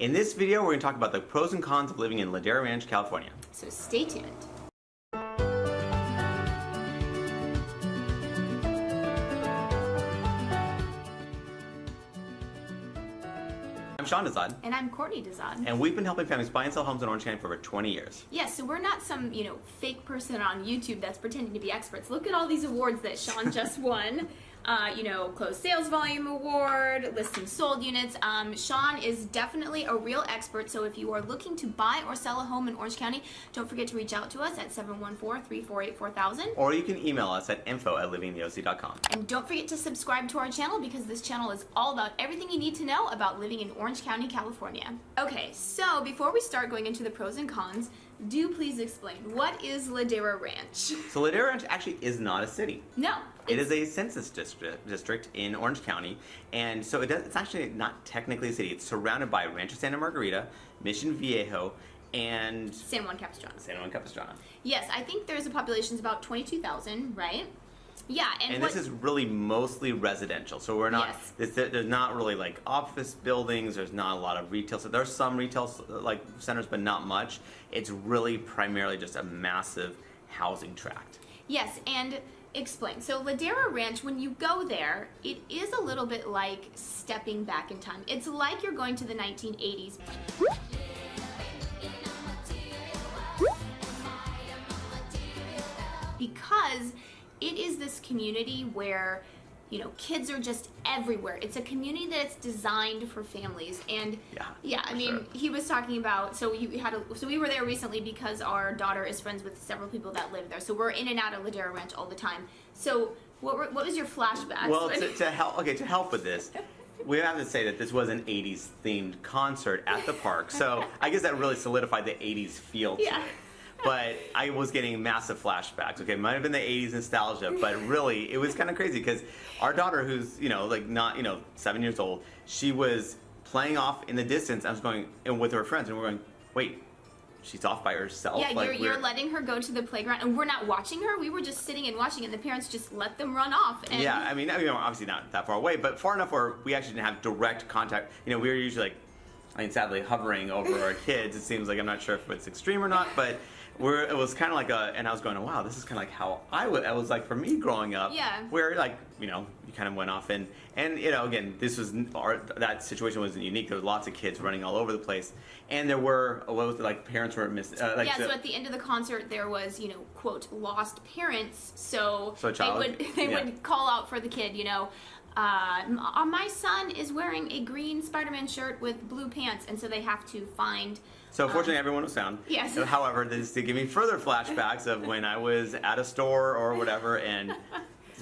In this video, we're going to talk about the pros and cons of living in Ladera Ranch, California. So stay tuned. I'm Sean Dezahd. And I'm Courtney Dezahd. And we've been helping families buy and sell homes in Orange County for over 20 years. Yeah, so we're not some, fake person on YouTube that's pretending to be experts. Look at all these awards that Sean just won. Closed sales volume award, listing sold units. Sean is definitely a real expert, so if you are looking to buy or sell a home in Orange County, don't forget to reach out to us at 714-348-4000. Or you can email us at info@livingtheoc.com. And don't forget to subscribe to our channel because this channel is all about everything you need to know about living in Orange County, California. Okay, so before we start going into the pros and cons, do please explain, what is Ladera Ranch? So Ladera Ranch actually is not a city. No. It is a census district in Orange County, and so it's actually not technically a city. It's surrounded by Rancho Santa Margarita, Mission Viejo, and San Juan Capistrano. San Juan Capistrano. Yes, I think there's a population of about 22,000, right? Yeah, and this is really mostly residential. So we're not. Yes. There's not really like office buildings. There's not a lot of retail. So there's some retail centers, but not much. It's really primarily just a massive housing tract. Yes, and explain. So Ladera Ranch, when you go there, it is a little bit like stepping back in time. It's like you're going to the 1980s. Because it is this community where, kids are just everywhere. It's a community that's designed for families. And he was talking about, so we were there recently because our daughter is friends with several people that live there. So we're in and out of Ladera Ranch all the time. So what was your flashback? Well, to help with this, we have to say that this was an 80s themed concert at the park. So I guess that really solidified the 80s feel to it. But I was getting massive flashbacks. Okay, it might have been the 80s nostalgia, but really it was kind of crazy because our daughter, who's not 7 years old, she was playing off in the distance. I was going with her friends, and we're going, wait, she's off by herself. Yeah, you're letting her go to the playground, and we're not watching her. We were just sitting and watching, and the parents just let them run off. And yeah, I mean, obviously not that far away, but far enough where we actually didn't have direct contact. We were usually sadly hovering over our kids. It seems like, I'm not sure if it's extreme or not, but it was kind of like and I was going, wow, this is kind of like how I was like for me growing up. Yeah. Where you kind of went off and again, that situation wasn't unique. There was lots of kids running all over the place, and there were parents were missing. So at the end of the concert, there was quote lost parents. So they would call out for the kid. My son is wearing a green Spider-Man shirt with blue pants, and so they have to find. So fortunately, everyone was found. Yes. However, this did give me further flashbacks of when I was at a store or whatever and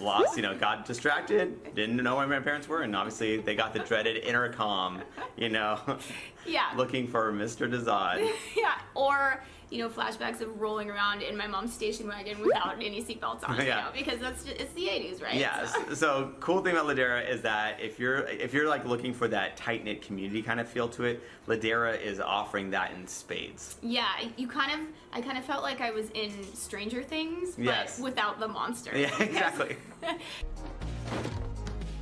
lost, got distracted, didn't know where my parents were, and obviously they got the dreaded intercom, looking for Mr. Dezahd. Yeah, or flashbacks of rolling around in my mom's station wagon without any seatbelts on, because it's the 80s, right? Yes. So cool thing about Ladera is that if you're looking for that tight-knit community kind of feel to it, Ladera is offering that in spades. Yeah, I kind of felt like I was in Stranger Things, but without the monster. Yeah, exactly.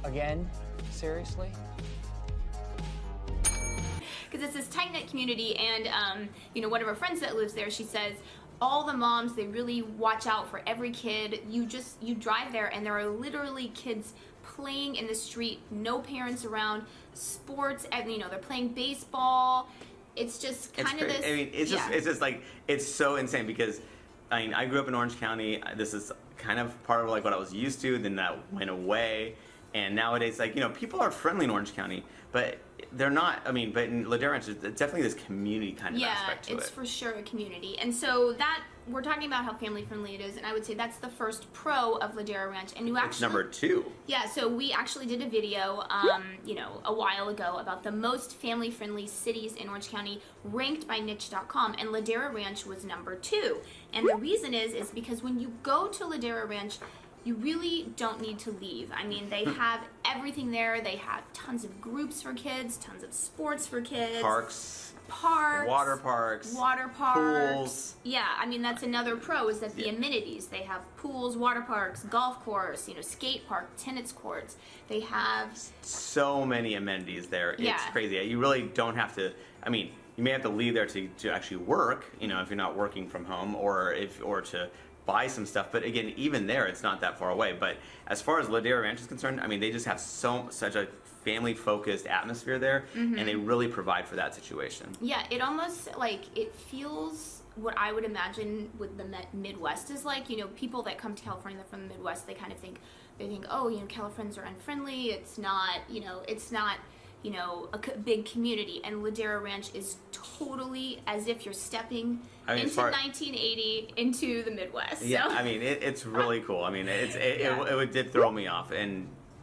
Again? Seriously? Because it's this tight-knit community, and one of our friends that lives there, she says all the moms, they really watch out for every kid. You drive there and there are literally kids playing in the street, no parents around, sports, they're playing baseball. It's just kind of this. I mean, it's just like, it's so insane because I grew up in Orange County. This is kind of part of what I was used to. Then that went away, and nowadays people are friendly in Orange County, but they're not. But in Ladera Ranch, it's definitely this community kind of aspect to it. Yeah, it's for sure a community, and so that we're talking about how family friendly it is, and I would say that's the first pro of Ladera Ranch. And it's number 2. Yeah, so we actually did a video, a while ago about the most family friendly cities in Orange County, ranked by niche.com, and Ladera Ranch was number 2. And the reason is because when you go to Ladera Ranch, you really don't need to leave. They have everything there. They have tons of groups for kids, tons of sports for kids. Parks. Water parks. Pools. Yeah, that's another pro is that the amenities. They have pools, water parks, golf course, skate park, tennis courts. They have so many amenities there. It's crazy. You really don't have to I mean, you may have to leave there to actually work, you know, if you're not working from home, or to buy some stuff. But again, even there, it's not that far away. But as far as Ladera Ranch is concerned, I mean, they just have such a family-focused atmosphere there, and they really provide for that situation. Yeah, it almost like it feels what I would imagine with the Midwest is like. You know, people that come to California, they're from the Midwest, they kind of think, oh, you know, Californians are unfriendly. It's not, you know, a big community. And Ladera Ranch is totally as if you're stepping into 1980 into the Midwest. Yeah, so. I mean, it's really cool. I mean, it did throw me off,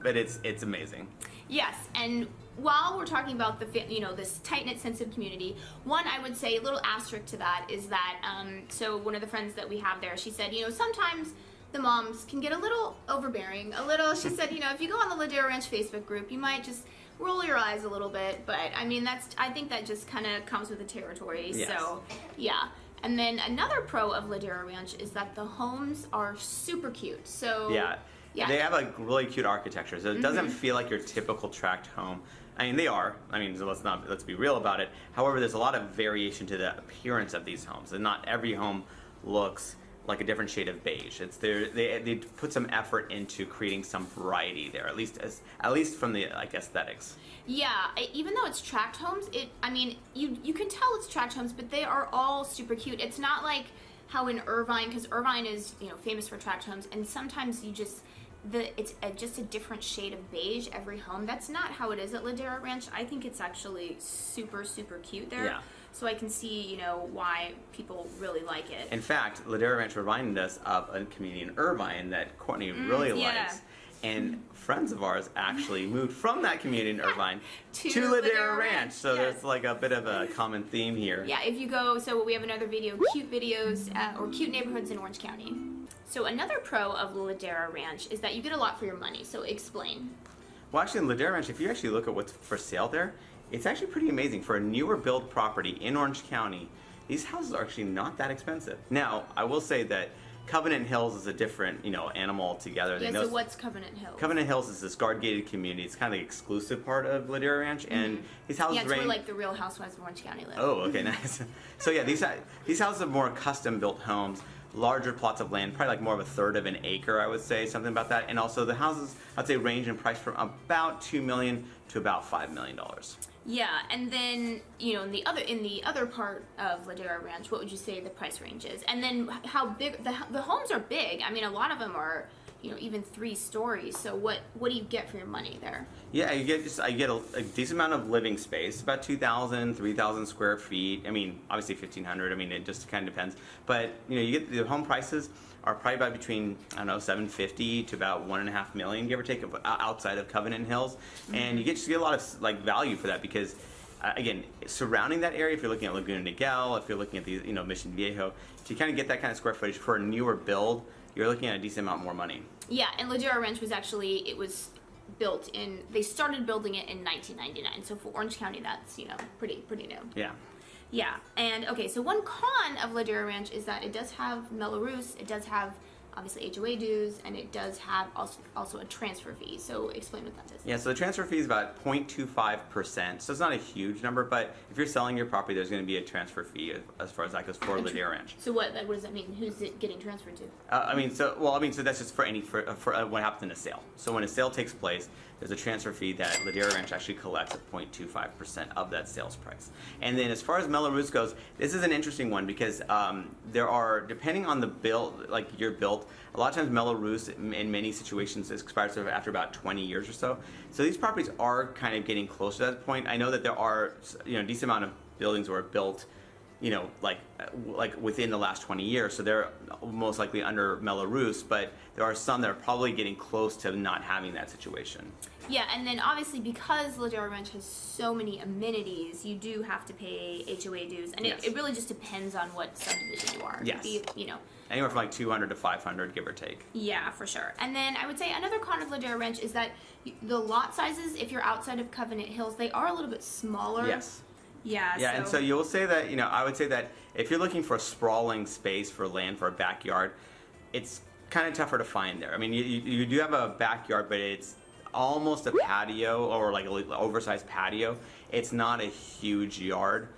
but it's amazing. Yes, and while we're talking about this tight-knit sense of community, one, I would say a little asterisk to that is that, so one of the friends that we have there, she said, you know, sometimes the moms can get a little overbearing, she said, you know, if you go on the Ladera Ranch Facebook group, you might just roll your eyes a little bit, but I mean, I think that just kind of comes with the territory, yes. So, yeah. And then another pro of Ladera Ranch is that the homes are super cute, so... Yeah, they have a really cute architecture, so it doesn't feel like your typical tract home. I mean, they are. I mean, so let's be real about it. However, there's a lot of variation to the appearance of these homes, and not every home looks like a different shade of beige. They put some effort into creating some variety there, at least from the aesthetics. Yeah, even though it's tract homes, you can tell it's tract homes, but they are all super cute. It's not like how in Irvine, because Irvine is, you know, famous for tract homes, and sometimes it's just a different shade of beige every home. That's not how it is at Ladera Ranch. I think it's actually super, super cute there. Yeah. So I can see, you know, why people really like it. In fact, Ladera Ranch reminded us of a community in Irvine that Courtney really likes. And friends of ours actually moved from that community in Irvine to Ladera Ranch. So there's like a bit of a common theme here. Yeah, if you go, so we have another video, cute videos or cute neighborhoods in Orange County. So another pro of Ladera Ranch is that you get a lot for your money. So explain. Well, actually, in Ladera Ranch, if you actually look at what's for sale there, it's actually pretty amazing. For a newer build property in Orange County, these houses are actually not that expensive. Now, I will say that Covenant Hills is a different, you know, animal altogether. Yeah, so what's Covenant Hills? Covenant Hills is this guard-gated community. It's kind of the exclusive part of Ladera Ranch, and these houses it's where like the Real Housewives of Orange County live. Oh, okay, nice. So yeah, these houses are more custom-built homes, larger plots of land, probably like more of a third of an acre, I would say, something about that. And also the houses, I'd say, range in price from about $2 million to about $5 million. Yeah, and then, you know, in the other part of Ladera Ranch, what would you say the price range is? And then how big the homes are big. I mean, a lot of them are, you know, even 3 stories. So what do you get for your money there? Yeah, I get a decent amount of living space, about 2,000, 3,000 square feet. I mean, obviously 1,500. I mean, it just kind of depends. But you know, you get the home prices are probably about between, I don't know, $750,000 to about $1.5 million, give or take, outside of Covenant Hills, and you get a lot of like value for that because, again, surrounding that area, if you're looking at Laguna Niguel, if you're looking at the Mission Viejo, to kind of get that kind of square footage for a newer build, you're looking at a decent amount more money. Yeah, and Ladera Ranch was built they started building it in 1999. So for Orange County, that's, you know, pretty new. Yeah. Yeah, and okay, so one con of Ladera Ranch is that it does have Mello-Roos, it does have obviously HOA dues, and it does have also a transfer fee. So explain what that is. Yeah, so the transfer fee is about 0.25%. So it's not a huge number, but if you're selling your property, there's going to be a transfer fee as far as that goes for Ladera Ranch. So what does that mean? Who's it getting transferred to? So that's just for what happens in a sale. So when a sale takes place, there's a transfer fee that Ladera Ranch actually collects at 0.25% of that sales price. And then as far as Mello-Roos goes, this is an interesting one because there are, depending on the build, like your build, a lot of times Mello-Roos in many situations expires after about 20 years or so. So these properties are kind of getting close to that point. I know that there are, you know, a decent amount of buildings were built, you know, like within the last 20 years, so they're most likely under Mello-Roos, but there are some that are probably getting close to not having that situation. Yeah, and then obviously because Ladera Ranch has so many amenities, you do have to pay HOA dues, and it really just depends on what subdivision you are. Yes. You know. Anywhere from like 200 to 500, give or take. Yeah, for sure. And then I would say another con of Ladera Ranch is that the lot sizes, if you're outside of Covenant Hills, they are a little bit smaller. Yes. Yeah. And so you'll say that, you know, I would say that if you're looking for a sprawling space for land for a backyard, it's kind of tougher to find there. I mean, you do have a backyard, but it's almost a patio or like an oversized patio. It's not a huge yard.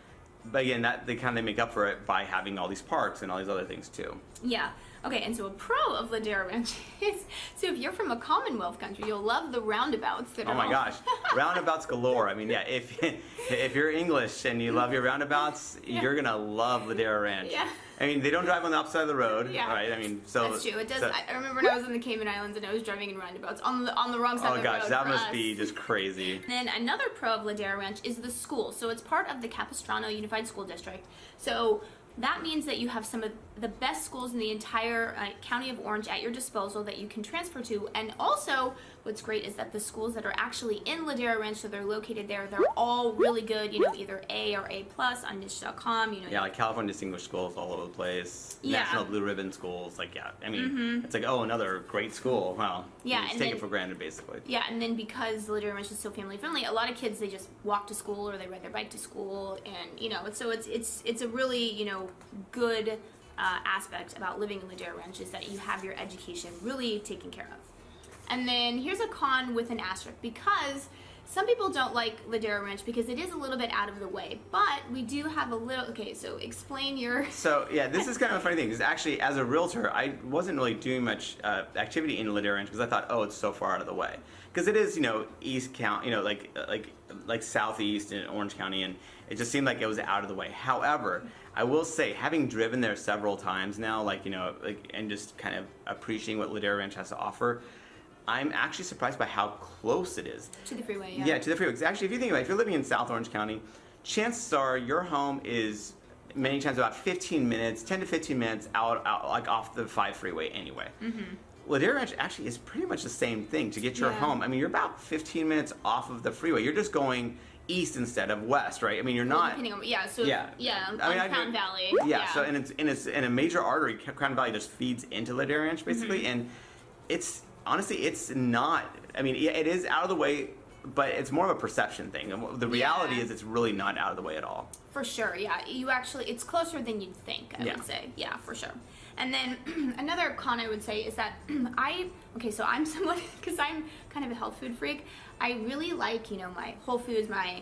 But again, that they kind of make up for it by having all these parks and all these other things too. Yeah. Okay, and so a pro of Ladera Ranch is, so if you're from a Commonwealth country, you'll love the roundabouts that are Oh my gosh, roundabouts galore. I mean, yeah, if you're English and you love your roundabouts, you're gonna love Ladera Ranch. Yeah. I mean, they don't drive on the opposite side of the road, Yeah. right? I mean, so That's true. It does. so- I remember when I was in the Cayman Islands and I was driving in roundabouts on the wrong side oh of the gosh, road that for must us. be just crazy. And then another pro of Ladera Ranch is the school. So it's part of the Capistrano Unified School District. So that means that you have some of the best schools in the entire county of Orange at your disposal that you can transfer to. And also, what's great is that the schools that are actually in Ladera Ranch, so they're located there, they're all really good, you know, either A or A+ on niche.com. You know, Yeah, like California Distinguished Schools all over the place. Yeah. National Blue Ribbon Schools, like, yeah. I mean, it's like, oh, another great school. Wow. Yeah, You just and take then- it for granted, basically. Yeah, and then because Ladera Ranch is so family friendly, a lot of kids, they just walk to school or they ride their bike to school, and you know, so it's a really, you know, good aspect about living in Ladera Ranch is that you have your education really taken care of. And then here's a con with an asterisk, because some people don't like Ladera Ranch because it is a little bit out of the way, but we do have a little. Okay, so explain your. So yeah, this is kind of a funny thing because actually, as a realtor, I wasn't really doing much activity in Ladera Ranch because I thought, oh, it's so far out of the way. Because it is, you know, East County, you know, like Southeast in Orange County, and it just seemed like it was out of the way. However, I will say, having driven there several times now, like, you know, like, and just kind of appreciating what Ladera Ranch has to offer, I'm actually surprised by how close it is. To the freeway, yeah. Yeah, to the freeway. 'Cause actually, if you think about it, if you're living in South Orange County, chances are your home is many times about 15 minutes, 10 to 15 minutes out like off the 5 freeway anyway. Ladera Ranch actually is pretty much the same thing to get your Yeah. home. I mean, you're about 15 minutes off of the freeway. You're just going east instead of west, right? I mean, you're Well, not. depending on, yeah, so Yeah. on I mean, Crown Valley. Yeah, so and it's in a major artery. Crown Valley just feeds into Ladera Ranch basically, and it's honestly it's not. I mean, yeah, it is out of the way, but it's more of a perception thing. And the reality Yeah. is, it's really not out of the way at all. For sure, yeah. You actually, it's closer than you'd think, I Yeah. would say. Yeah, for sure. And then another con I would say is that so I'm someone, because I'm kind of a health food freak, I really like, you know, my Whole Foods, my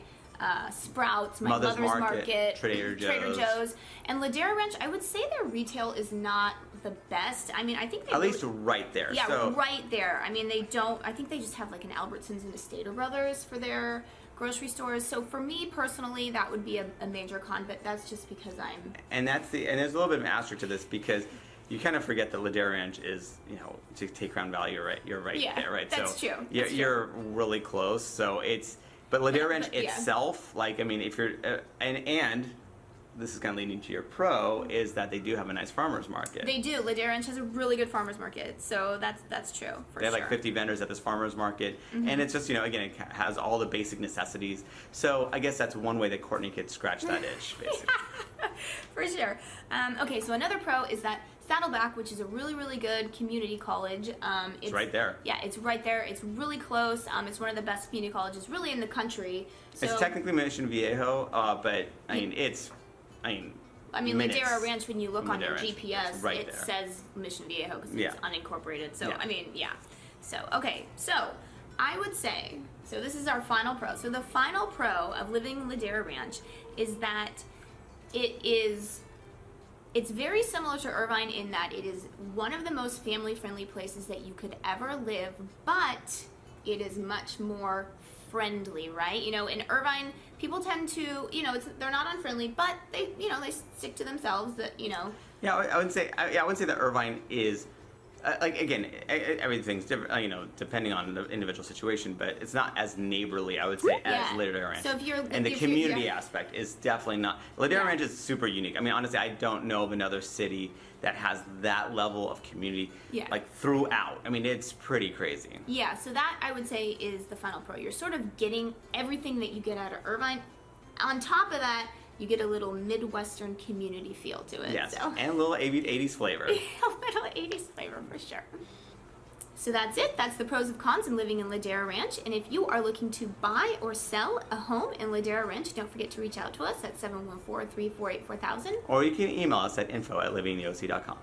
Sprouts, my Mother's Mother's Market, Market, Trader Joe's. And Ladera Ranch, I would say their retail is not the best. I mean, I think they At really- least right there. yeah, So, right there. I mean, they don't. I think they just have like an Albertsons and a Stater Brothers for their grocery stores. So for me personally, that would be a major con. But that's just because I'm. and there's a little bit of an asterisk to this because you kind of forget that Ladera Ranch is, you know, to take Crown Valley, you're right Yeah, there, right? that's so true. You're, That's true. you're really close. So but Ladera Ranch But, yeah. itself, like, I mean, if you're, and this is kind of leading to your pro, is that they do have a nice farmer's market. They do. Ladera Ranch has a really good farmers market, so that's true for They have sure. like 50 vendors at this farmer's market, Mm-hmm. and it's just, you know, again, it has all the basic necessities. So I guess that's one way that Courtney could scratch that itch, basically. For sure. Okay, so another pro is that Saddleback, which is a really, really good community college. It's right there. Yeah, it's right there. It's really close. It's one of the best community colleges really in the country. So, It's technically Mission Viejo, but I mean, minutes Ladera Ranch, when you look from on your Ladera Ranch. GPS, It's right it there. says Mission Viejo because Yeah. it's unincorporated. So, Yeah. I mean, yeah. So, okay. So, I would say, so this is our final pro. So, the final pro of living in Ladera Ranch is that it's very similar to Irvine in that it is one of the most family-friendly places that you could ever live, but it is much more friendly, right? You know, in Irvine, people tend to, you know, they're not unfriendly, but they, you know, they stick to themselves. That, you know. Yeah, I would say that Irvine is like, again, everything's different, you know, depending on the individual situation, but it's not as neighborly, I would say, as Yeah. Ladera Ranch. So if you're- and the if you're- community yeah. aspect is definitely not. Ladera Yeah. Ranch is super unique. I mean, honestly, I don't know of another city that has that level of community, Yeah. like, throughout. I mean, it's pretty crazy. Yeah, so that I would say is the final pro. You're sort of getting everything that you get out of Irvine. On top of that, you get a little Midwestern community feel to it. Yes, So. and a little 80s flavor. A little 80s flavor for sure. So that's it. That's the pros and cons of living in Ladera Ranch. And if you are looking to buy or sell a home in Ladera Ranch, don't forget to reach out to us at 714-348-4000. Or you can email us at info@livingtheoc.com.